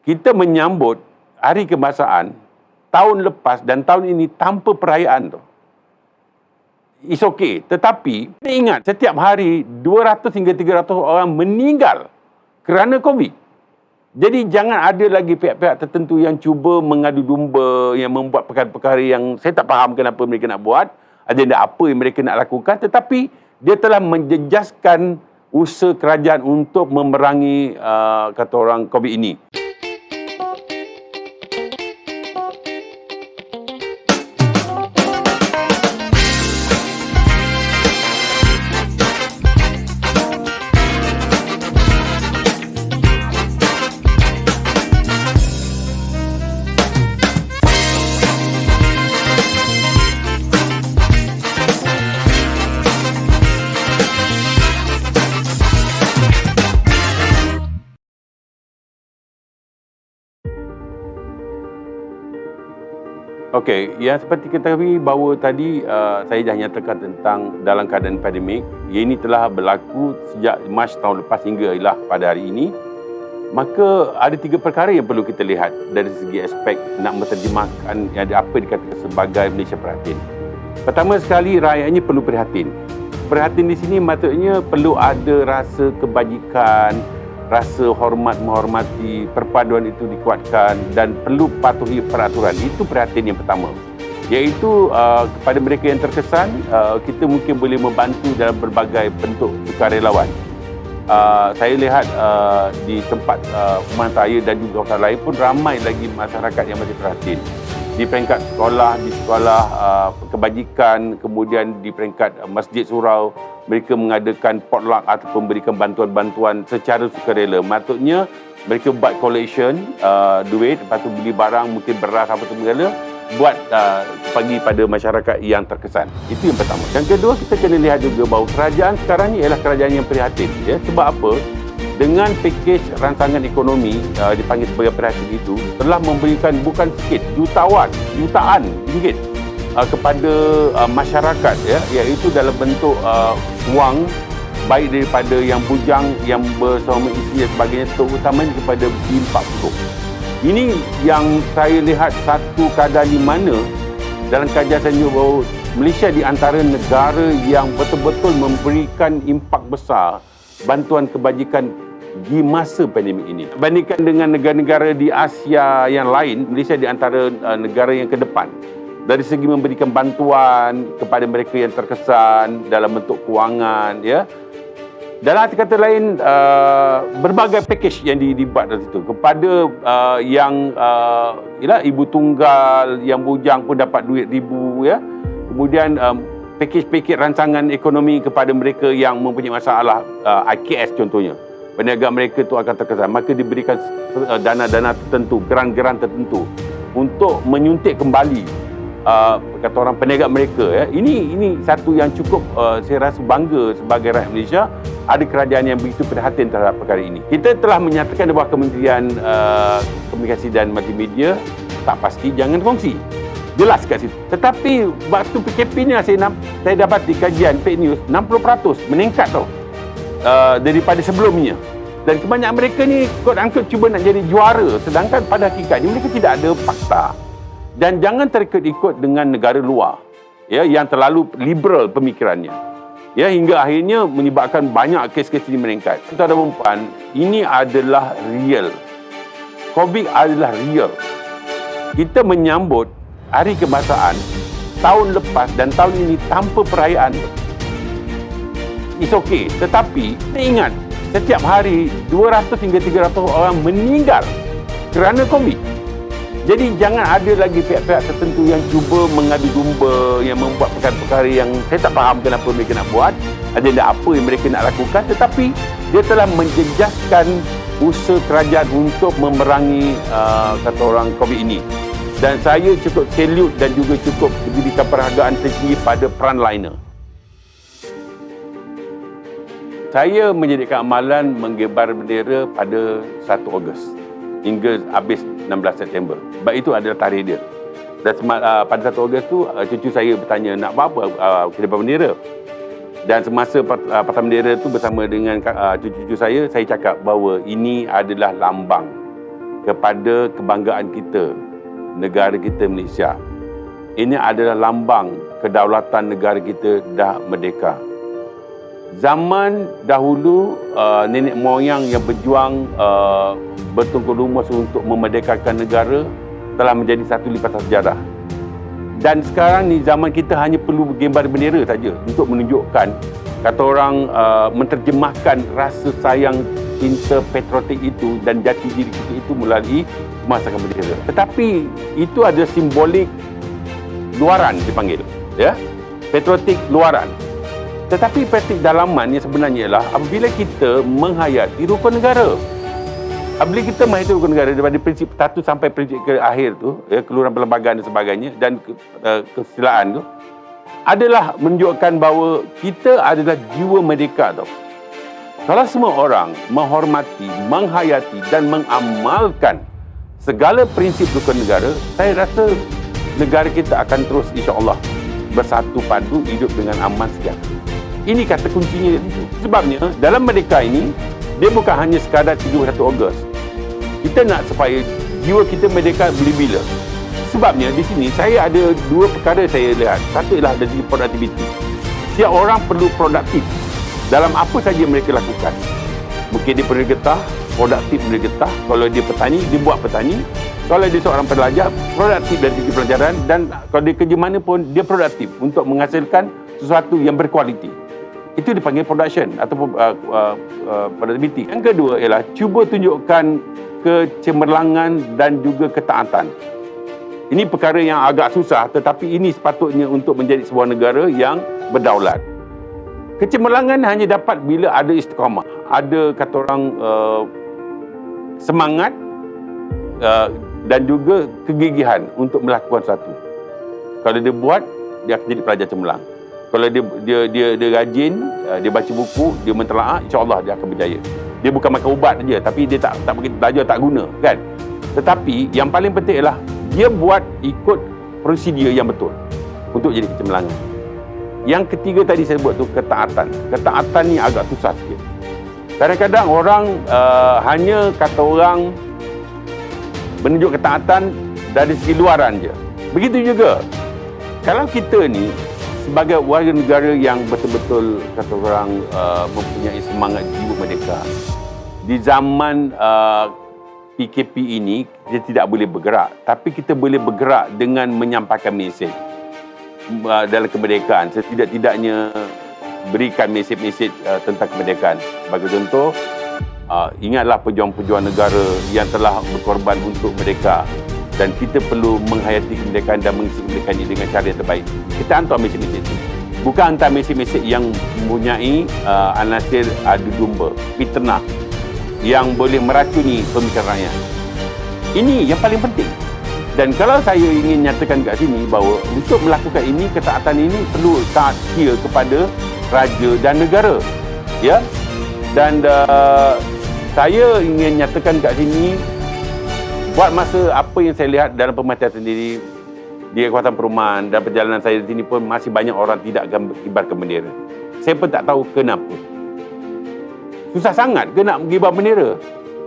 kita menyambut Hari Kebangsaan tahun lepas dan tahun ini tanpa perayaan tu. It's okay. Tetapi, ingat, setiap hari 200 hingga 300 orang meninggal kerana COVID. Jadi, jangan ada lagi pihak-pihak tertentu yang cuba mengadu domba, yang membuat perkara-perkara yang saya tak faham kenapa mereka nak buat, agenda apa yang mereka nak lakukan, tetapi dia telah menjejaskan usaha kerajaan untuk memerangi kata orang COVID ini. Okey, yang seperti kita ketahui bahawa tadi saya dah nyatakan tentang dalam keadaan pandemik, ia ini telah berlaku sejak Mac tahun lepas hinggalah pada hari ini. Maka ada 3 perkara yang perlu kita lihat dari segi aspek nak menterjemahkan yang apa dikatakan sebagai Malaysia Prihatin. Pertama sekali, rakyatnya perlu prihatin. Prihatin di sini maksudnya perlu ada rasa kebajikan, rasa hormat menghormati, perpaduan itu dikuatkan dan perlu patuhi peraturan. Itu perhatian yang pertama. Iaitu kepada mereka yang terkesan, kita mungkin boleh membantu dalam berbagai bentuk sukarelawan. Saya lihat di tempat Pemantaraya dan juga kawasan lain pun ramai lagi masyarakat yang masih prihatin. Di peringkat sekolah, di sekolah kebajikan, kemudian di peringkat masjid surau, mereka mengadakan potluck ataupun memberikan bantuan-bantuan secara sukarela. Maksudnya, mereka buat collection duit, lepas tu beli barang, mungkin beras apa semua, buat bagi pada masyarakat yang terkesan. Itu yang pertama. Yang kedua, kita kena lihat juga bahawa kerajaan sekarang ni ialah kerajaan yang prihatin. Ya. Sebab apa? Dengan pakej rancangan ekonomi dipanggil sebagai prihatin itu, telah memberikan bukan sikit, jutaan ringgit kepada masyarakat, ya, iaitu dalam bentuk wang, baik daripada yang bujang, yang bersama isteri dan sebagainya, terutamanya kepada bimpak putus. Ini yang saya lihat satu keadaan di mana dalam kajian saya tunjuk bahawa Malaysia di antara negara yang betul-betul memberikan impak besar bantuan kebajikan di masa pandemik ini. Bandingkan dengan negara-negara di Asia yang lain, Malaysia di antara negara yang ke depan dari segi memberikan bantuan kepada mereka yang terkesan dalam bentuk kewangan, ya. Dalam arti kata lain, berbagai pakej yang dibuat dari situ kepada yang ibu tunggal, yang bujang pun dapat duit ribu, ya. Kemudian pakej-pakej rancangan ekonomi kepada mereka yang mempunyai masalah IKS contohnya. Peniaga mereka itu akan terkesan, maka diberikan dana-dana tertentu, geran-geran tertentu untuk menyuntik kembali kata orang peniaga mereka, ya. Ini satu yang cukup saya rasa bangga sebagai rakyat Malaysia, ada kerajaan yang begitu perhatian terhadap perkara ini. Kita telah menyatakan bahawa Kementerian Komunikasi dan Multimedia tak pasti, jangan kongsi. Jelas kat situ. Tetapi waktu PKP ni saya dapat di kajian fake news 60% meningkat tau daripada sebelumnya. Dan kebanyakan mereka ni quote-unquote cuba nak jadi juara, sedangkan pada hakikatnya mereka tidak ada fakta. Dan jangan terikut-ikut dengan negara luar, ya, yang terlalu liberal pemikirannya, ya, hingga akhirnya menyebabkan banyak kes-kes ini meningkat. Tuan-tuan dan puan, ini adalah real. COVID adalah real. Kita menyambut Hari Kebangsaan tahun lepas dan tahun ini tanpa perayaan. It's okay. Tetapi, ingat, setiap hari 200 hingga 300 orang meninggal kerana COVID. Jadi jangan ada lagi pihak-pihak tertentu yang cuba mengadu domba, yang membuat perkara-perkara yang saya tak faham kenapa mereka nak buat, agenda apa yang mereka nak lakukan, tetapi dia telah menjejaskan usaha kerajaan untuk memerangi kata orang COVID ini. Dan saya cukup salute dan juga cukup diberikan penghargaan tertinggi pada frontliner. Saya menjadikan amalan mengibar bendera pada 1 Ogos hingga habis 16 September. Sebab itu adalah tarikh dia. Dan pada 1 Ogos tu, cucu saya bertanya, nak buat apa kibar bendera? Dan semasa pasang bendera tu bersama dengan cucu-cucu saya cakap bahawa ini adalah lambang kepada kebanggaan kita, negara kita Malaysia. Ini adalah lambang kedaulatan negara kita dah merdeka. Zaman dahulu, nenek moyang yang berjuang bertungkus lumus untuk memerdekakan negara telah menjadi satu lipatan sejarah. Dan sekarang ni zaman kita hanya perlu gambar bendera saja untuk menunjukkan, kata orang, menterjemahkan rasa sayang, cinta patriotik itu dan jati diri kita itu melalui memasangkan bendera. Tetapi itu ada simbolik luaran dipanggil, ya, patriotik luaran. Tetapi patriotik dalaman yang sebenarnya ialah apabila kita menghayati rukun negara. Apabila kita menghayati rukun negara daripada prinsip 1 sampai prinsip ke akhir tu, ya, keluaran perlembagaan dan sebagainya dan kesusilaan tu adalah menunjukkan bahawa kita adalah jiwa merdeka tau. Kalau semua orang menghormati, menghayati dan mengamalkan segala prinsip rukun negara, saya rasa negara kita akan terus insya-Allah bersatu padu, hidup dengan aman sejahtera. Ini kata kuncinya itu. Sebabnya dalam merdeka ini, dia bukan hanya sekadar 31 Ogos. Kita nak supaya jiwa kita merdeka bila-bila. Sebabnya di sini saya ada dua perkara saya lihat. Satu ialah dari produktiviti. Setiap orang perlu produktif dalam apa saja mereka lakukan. Mungkin dia perlu getah, produktif mereka getah. Kalau dia petani, dia buat petani. Kalau dia seorang pelajar, produktif dari segi pelajaran. Dan kalau dia kerja mana pun, dia produktif untuk menghasilkan sesuatu yang berkualiti. Itu dipanggil production ataupun productivity. Yang kedua ialah cuba tunjukkan kecemerlangan dan juga ketaatan. Ini perkara yang agak susah, tetapi ini sepatutnya untuk menjadi sebuah negara yang berdaulat. Kecemerlangan hanya dapat bila ada istiqamah, ada kata orang semangat dan juga kegigihan untuk melakukan sesuatu. Kalau dia buat, dia akan jadi pelajar cemerlang. Kalau dia rajin, dia baca buku, dia mentelaah, insya-Allah dia akan berjaya. Dia bukan makan ubat saja, tapi dia tak belajar tak guna, kan? Tetapi yang paling penting ialah dia buat ikut prosedur yang betul untuk jadi kecemerlangan. Yang ketiga tadi saya sebut tu ketaatan. Ketaatan ni agak susah sikit. Kadang-kadang orang hanya kata orang menunjuk ketaatan dari segi luaran je. Begitu juga kalau kita ni sebagai warga negara yang betul-betul kata orang mempunyai semangat jiwa merdeka, di zaman PKP ini kita tidak boleh bergerak, tapi kita boleh bergerak dengan menyampaikan mesej dalam kemerdekaan. Setidak-tidaknya berikan mesej-mesej tentang kemerdekaan. Sebagai contoh, ingatlah pejuang-pejuang negara yang telah berkorban untuk merdeka, dan kita perlu menghayati kemerdekaan dan mengisi kemerdekaan ini dengan cara yang terbaik. Kita hantar mesej-mesej itu. Bukan hantar mesej-mesej yang mempunyai anasir adu domba, fitnah, yang boleh meracuni pemikiran rakyat. Ini yang paling penting. Dan kalau saya ingin nyatakan kat sini bahawa untuk melakukan ini, ketaatan ini perlu taat setia kepada raja dan negara. Ya. Dan saya ingin nyatakan kat sini, buat masa apa yang saya lihat dalam pemerhatian sendiri di kawasan perumahan dan perjalanan saya di sini pun masih banyak orang tidak akan mengibarkan bendera. Saya pun tak tahu kenapa. Susah sangat ke nak mengibar bendera?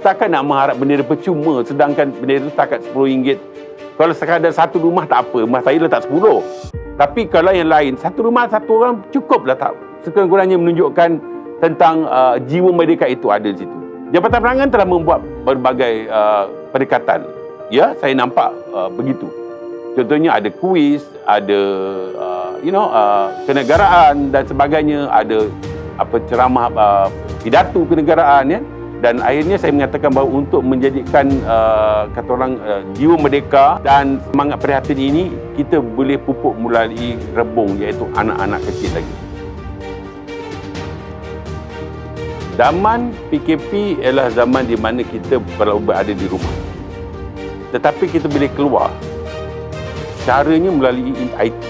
Takkan nak mengharap bendera percuma sedangkan bendera itu setakat RM10. Kalau sekadar satu rumah tak apa, rumah saya letak 10. Tapi kalau yang lain, satu rumah satu orang cukuplah, tak sekurang-kurangnya menunjukkan tentang jiwa merdeka itu ada di situ. Jabatan Penerangan telah membuat berbagai pendekatan. Ya, saya nampak begitu. Contohnya ada kuis, ada kenegaraan dan sebagainya, ada ceramah pidato kenegaraan, ya. Dan akhirnya saya mengatakan bahawa untuk menjadikan kata orang jiwa merdeka dan semangat prihatin ini, kita boleh pupuk melalui rebung, iaitu anak-anak kecil lagi. Zaman PKP ialah zaman di mana kita berada di rumah. Tetapi kita boleh keluar. Caranya melalui IT.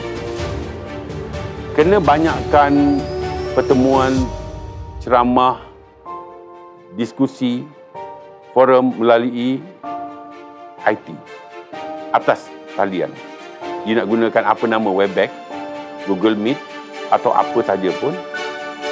Kena banyakkan pertemuan, ceramah, diskusi, forum melalui IT atas talian. You nak gunakan apa nama Webex, Google Meet atau apa saja pun,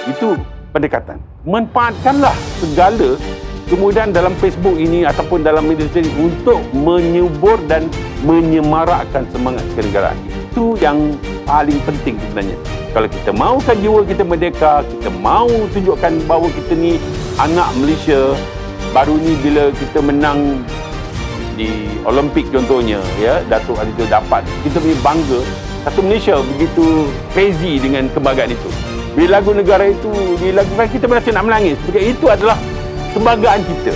itu pendekatan. Manfaatkanlah segala kemudian dalam Facebook ini ataupun dalam media sosial untuk menyubur dan menyemarakkan semangat kenegaraan. Itu yang paling penting sebenarnya. Kalau kita mahukan jiwa kita merdeka, kita mahu tunjukkan bahawa kita ni anak Malaysia. Baru ni bila kita menang di Olimpik contohnya, ya, Datuk Aziz dapat, kita punya bangga. Satu Malaysia begitu crazy dengan kebanggaan itu. Bila lagu negara itu dilakukan, kita merasa nak menangis. Sebab itu adalah kebanggaan kita.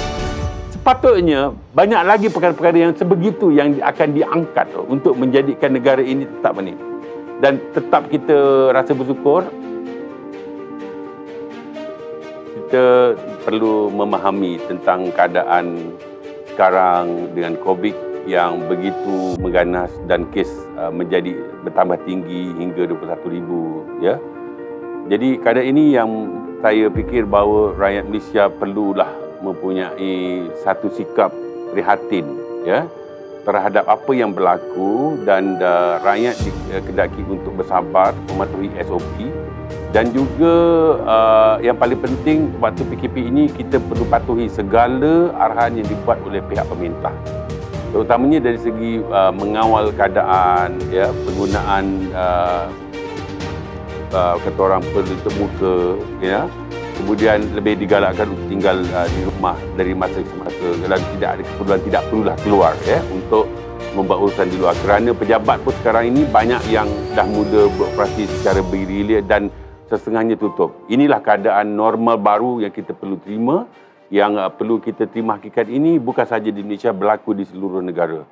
Sepatutnya banyak lagi perkara-perkara yang sebegitu yang akan diangkat untuk menjadikan negara ini tetap ini. Dan tetap kita rasa bersyukur. Kita perlu memahami tentang keadaan sekarang dengan COVID yang begitu mengganas dan kes menjadi bertambah tinggi hingga 21,000, ya. Jadi keadaan ini yang saya fikir bahawa rakyat Malaysia perlulah mempunyai satu sikap prihatin, ya, terhadap apa yang berlaku, dan rakyat dikendaki untuk bersabar, mematuhi SOP, dan juga yang paling penting waktu PKP ini kita perlu patuhi segala arahan yang dibuat oleh pihak pemerintah, terutamanya dari segi mengawal keadaan, ya, penggunaan kata orang penutup muka, ya. Kemudian lebih digalakkan untuk tinggal di rumah dari masa ke masa, dan tidak ada keperluan, tidak perlulah keluar, ya, untuk membuat urusan di luar. Kerana pejabat pun sekarang ini banyak yang dah mula beroperasi secara bergiliran dan setengahnya tutup. Inilah keadaan normal baru yang kita perlu terima, yang perlu kita terima hakikat ini bukan sahaja di Malaysia, berlaku di seluruh negara.